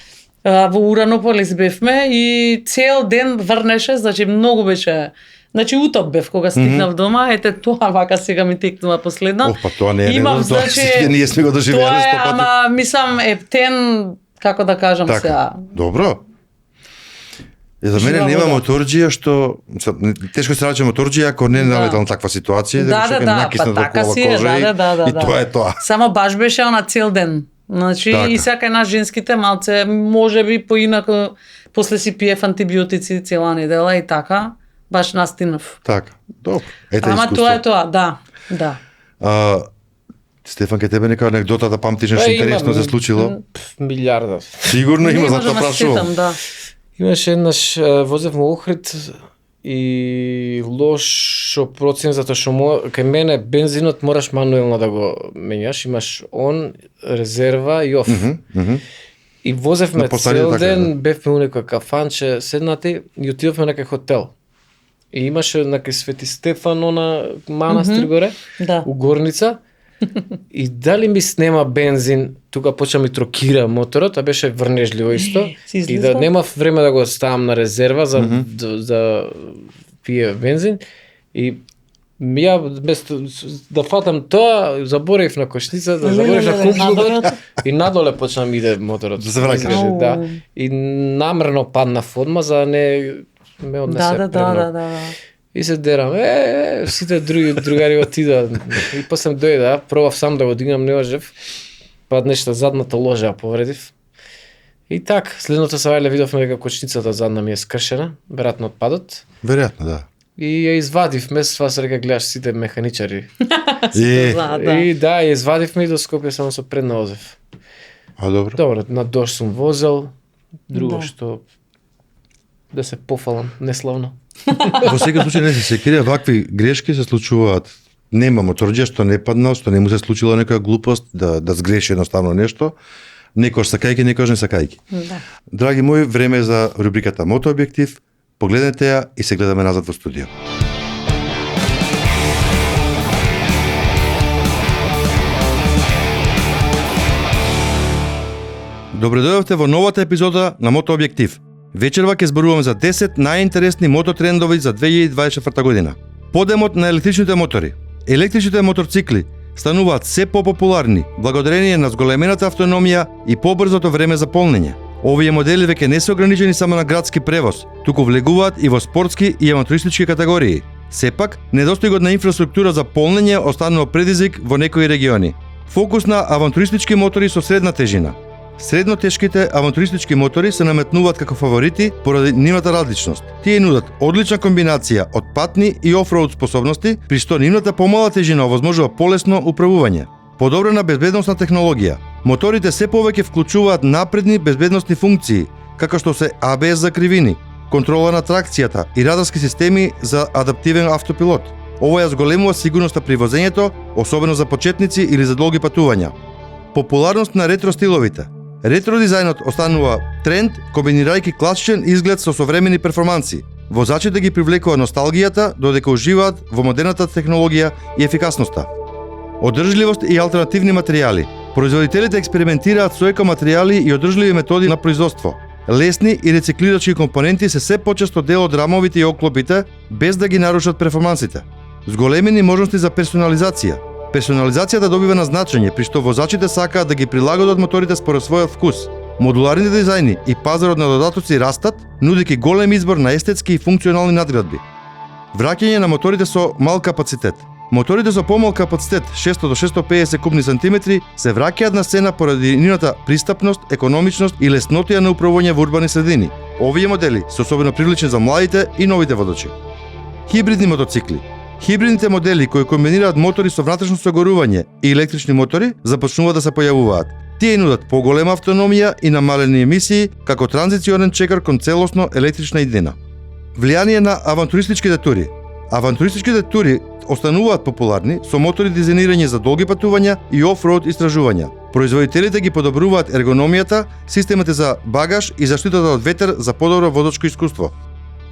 во Уранополис бевме и цел ден врнеше, значи многу беше. Значи утоп бев кога стигнав дома, ете тоа вака сега ми текнува последно. Ох, па тоа не е Имам, недоволно, тоа значи, сите ние сме го доживеале Тоа е, 100 пати. ама мислам ептен, како да кажам сега. Така. Добро. И за мене Жива нема вода. моторџија што тешко се најде моторџија ако не налетал на таква ситуација Да, па така си е, и тоа е тоа. Само баш беше она цел ден. Значи Така. и сега нас женските малце можеби поинако после си пиев антибиотици цела недела и така. баш настинав. Така, добро. Ете Ама искуство. тоа е тоа, да. Да. Стефан, ке тебе нека анегдота да памтиш нешто интересно се случило? Милиарда. Сигурно има, Не затоа можам да се прашувам. сетам, да. Имаше еднаш возевме Охрид и лошо процен затоа што кај мене бензинот мораш мануелно да го менјаш, имаш он, резерва и оф. И возевме На постари цел така, ден, да. бевме у некој кафанче, седнати и отидовме на некој хотел. И имаше на кај Свети Стефан, она манастир горе, Да. у Горница. И дали ми снема бензин, тука почна ми трокира моторот, а беше врнежливо исто. Си И излизал? да немав време да го ставам на резерва за да пие бензин. И ја без да фатам тоа, заборев на кошницата, заборев на кумплугот и надоле почна ми иде моторот. Да се враќаш. Излезе, да. И намерно паднав одма за да не ме однесе Да. премногу. И се дерам, сите другари отида. И после дојде, пробав сам да го дигнам, не можев. Па нешто задната ложа ја повредив. И так, следното савајле видовме дека кочницата задна ми е скршена, веројатно од падот. Веројатно, да. И ја извадив, место това се река гледаш сите механичари. Да. И да, ја извадивме и до Скопје само со предна возев. А добро. Добро, на дожд сум возел, друго Да. што да се пофалам, неславно. Во секој случај не се секира, вакви грешки се случуваат. Нема моторџија што не паднал, што не му се случила некоја глупост, да сгреши едноставно нешто. Некош сакајки, некош не сакајки. Да. Драги мои, време е за рубриката Мотообјектив. Погледнете ја и се гледаме назад во студио. Добре дојдовте во новата епизода на Мотообјектив. Вечерва ќе зборуваме за 10 најинтересни мототрендови за 2024 година. Подемот на електричните мотори. Електричните моторцикли стануваат се попопуларни благодарение на зголемената автономија и побрзото време за полнење. Овие модели веќе не се ограничени само на градски превоз, туку влегуваат и во спортски и авантуристички категории. Сепак, недостигот на инфраструктура за полнење останува предизвик во некои региони. Фокус на авантуристички мотори со средна тежина. Средно тешките авантуристички мотори се наметнуваат како фаворити поради нивната различност. Тие нудат одлична комбинација од патни и офроуд способности, при што нивната помала тежина овозможува полесно управување. Подобрена безбедносна технологија. Моторите се повеќе вклучуваат напредни безбедносни функции, како што се ABS за кривини, контрола на тракцијата и радарски системи за адаптивен автопилот. Ова ја зголемува сигурноста при возењето, особено за почетници или за долги патувања. Популарност на ретро стиловите. Ретро дизајнот останува тренд, комбинирајќи класичен изглед со современи перформанси. Возачите ги привлекува носталгијата, додека уживаат во модерната технологија и ефикасноста. Одржливост и алтернативни материјали. Производителите експериментираат со екоматеријали и одржливи методи на производство. Лесни и рециклирачки компоненти се почесто дел од рамовите и оклопите, без да ги нарушат перформансите. Зголемени можности за персонализација. Персонализацијата добива на значење, при што возачите сакаат да ги прилагодат моторите според својот вкус. Модуларните дизајни и пазарот на додатоци растат, нудејќи голем избор на естетски и функционални надградби. Враќање на моторите со мал капацитет. Моторите со помал капацитет 600 до 650 кубни сантиметри се враќаат на сцена поради нивната пристапност, економичност и леснотија на управување во урбани средини. Овие модели се особено привлечни за младите и новите водачи. Хибридни мотоцикли. Хибридните модели кои комбинираат мотори со внатрешно согорување и електрични мотори започнуваат да се појавуваат. Тие нудат поголема автономија и намалени емисии како транзиционен чекор кон целосно електрична иднина. Влијание на авантуристичките тури. Авантуристичките тури остануваат популарни со мотори дизајнирани за долги патувања и офроуд истражувања. Производителите ги подобруваат ергономијата, системите за багаж и заштитата од ветер за подобро водачко искуство.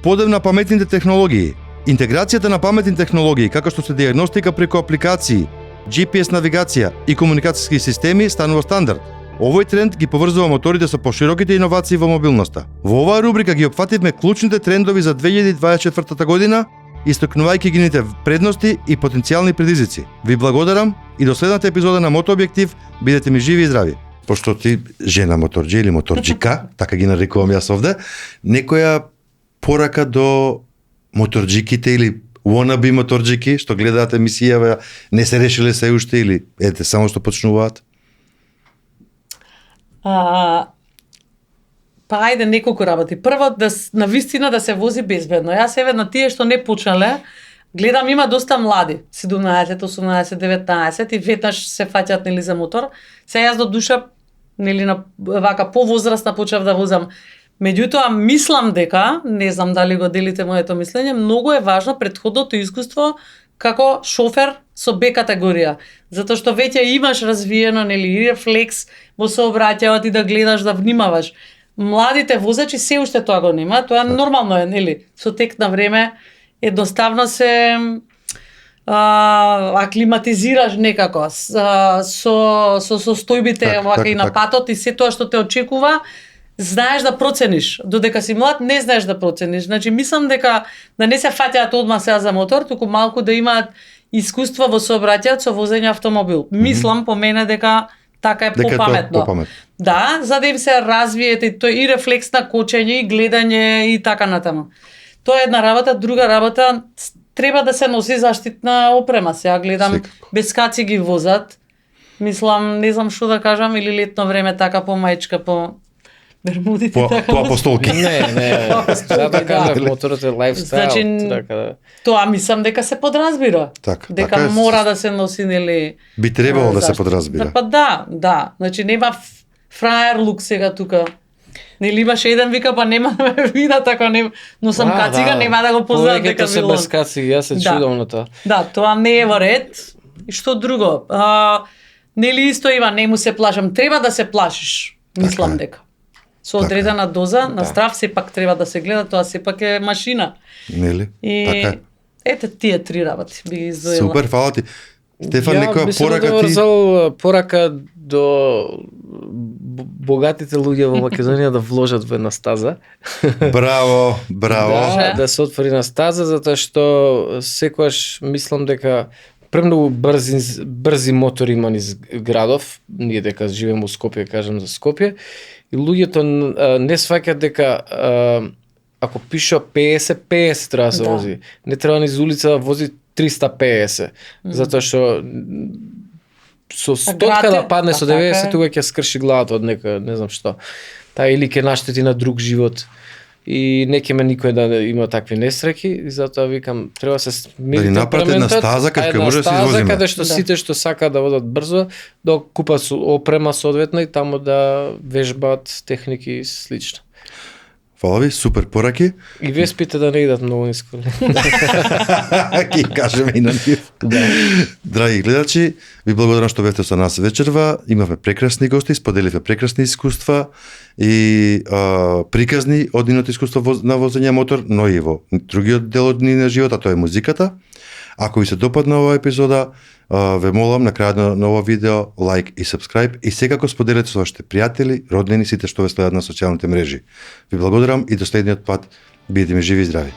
Подем на паметните технологии. Интеграцијата на паметни технологии, како што се диагностика преку апликации, GPS навигација и комуникацијски системи станува стандард. Овој тренд ги поврзува моторите со пошироките иновации во мобилноста. Во оваа рубрика ги опфативме клучните трендови за 2024 година, истакнувајќи ги нивните предности и потенцијални предизвици. Ви благодарам и до следната епизода на Мотообјектив, бидете ми живи и здрави. Пошто ти жена моторџи или моторџика, така ги нарекувам јас овде, некоја порака до моторџиките или wannabe моторџики што гледаат емисијава, не се решиле се уште или ете само што почнуваат? па ајде неколку работи. Прво на вистина да се вози безбедно. Јас еве на тие што не почнале, гледам има доста млади, 17, 18, 19 и веднаш се фаќаат нели за мотор. Се јас до душа нели на вака повозрастна почнав да возам. Меѓутоа мислам дека, не знам дали го делите моето мислење, многу е важно претходното искуство како шофер со Б категорија, затоа што веќе имаш развиено нели и рефлекс во сообраќајот и да гледаш, да внимаваш. Младите возачи се уште тоа го нема, тоа нормално е, нели? Со тек на време едноставно се аклиматизираш некако со состојбите вака и на патот и се тоа што те очекува. Знаеш да процениш, додека си млад не знаеш да процениш. Значи мислам дека да не се фаќаат одма сега за мотор, туку малку да имаат искуство во сообраќајот со возење автомобил. Мислам по мене дека така е попаметно. Да, за да им се развиете и рефлекс на кочење и гледање и така натаму. Тоа е една работа, друга работа треба да се носи заштитна опрема. Сега гледам без каци ги возат. Мислам, не знам што да кажам, или летно време така по мајчка по бермудите така. По апостолки. Не. Да, да кажам, моторот е лајфстайл. Значи, така. Тоа мислам дека се подразбира. Дека така мора да се носи, нели... Би требало да се подразбира. Па да. Значи нема фраер лук сега тука. Нели имаше еден вика, па нема да ме видат ако не носам кацига, нема да го познаат дека се без каци, јас се чудам на тоа. Да, тоа не е во ред. И што друго? Нели исто има, не му се плашам, треба да се плашиш. Мислам дека. Со одредена доза на страв сепак треба да се гледа, тоа сепак е машина. Нели? И ете тие три работи би ги издвоила. Супер, фала ти. Стефан, некоја порака ти? Порака до богатите луѓе во Македонија да вложат во една стаза. Браво. Да се отвори на стаза, затоа што секогаш мислам дека премногу брзи мотори има низ градов, ние дека живееме во Скопје, кажам за Скопје, и луѓето не сваќаат дека ако пише 50 треба да се вози. Не треба низ улица да вози 350, затоа што со 100 да падне со 90 тука ќе скрши главата од нека, не знам што. Или ќе наштети на друг живот. И не ќе ме никој да има такви несреќи, и затоа викам треба се смирите на стаза каде може да се извозиме. Каде што сите што сакаат да водат брзо, да купат опрема соодветна и таму да вежбаат техники и слично. Фала ви, супер пораки. И веспите да не идат многу ниско. Ки кажеме и на нив. Драги гледачи, ви благодарам што бевте со нас вечерва. Имавме прекрасни гости, споделивме прекрасни искуства и приказни од нивното искуство на возење мотор, но и во другиот дел од нивниот живот, а тоа е музиката. Ако ви се допадна оваа епизода, ве молам на крајот на ово видео лајк и сабскрајб и секако споделете со вашите пријатели, роднини, сите што ве следат на социјалните мрежи. Ви благодарам и до следниот пат, бидете ми живи и здрави.